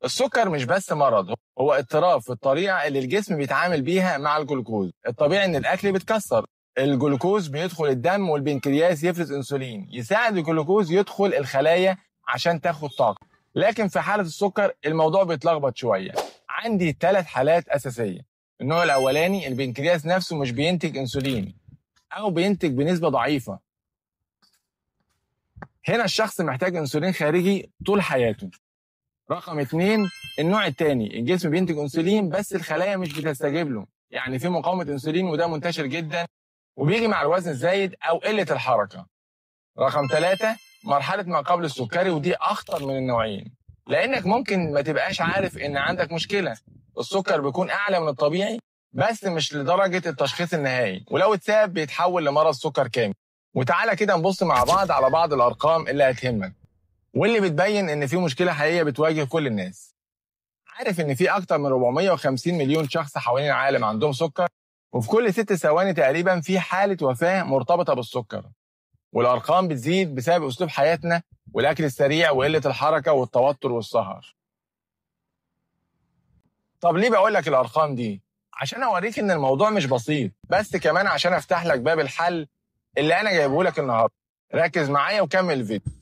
السكر مش بس مرض، هو اضطراب في الطريقه اللي الجسم بيتعامل بيها مع الجلوكوز. الطبيعي ان الاكل بيتكسر، الجلوكوز بيدخل الدم والبنكرياس يفرز انسولين يساعد الجلوكوز يدخل الخلايا عشان تاخد طاقه. لكن في حاله السكر الموضوع بيتلخبط شويه. عندي 3 حالات اساسيه. النوع الاولاني البنكرياس نفسه مش بينتج انسولين او بينتج بنسبه ضعيفه. هنا الشخص محتاج انسولين خارجي طول حياته. رقم 2 النوع الثاني الجسم بينتج انسولين بس الخلايا مش بتستجيب له، يعني في مقاومه انسولين وده منتشر جدا وبيجي مع الوزن الزايد او قله الحركه. رقم 3 مرحله ما قبل السكري، ودي اخطر من النوعين لانك ممكن ما تبقاش عارف ان عندك مشكله. السكر بيكون اعلى من الطبيعي بس مش لدرجه التشخيص النهائي، ولو اتساب بيتحول لمرض سكر كامل. وتعالى كده نبص مع بعض على بعض الارقام اللي هتهمك واللي بتبين ان في مشكله حقيقيه بتواجه كل الناس. عارف ان في اكتر من 450 مليون شخص حوالين العالم عندهم سكر، وفي كل 6 ثواني تقريبا في حاله وفاه مرتبطه بالسكر. والارقام بتزيد بسبب اسلوب حياتنا والاكل السريع وقله الحركه والتوتر والسهر. طب ليه بقول لك الارقام دي؟ عشان اوريك ان الموضوع مش بسيط، بس كمان عشان افتح لك باب الحل اللي انا جايبه لك النهارده. ركز معايا وكمل الفيديو.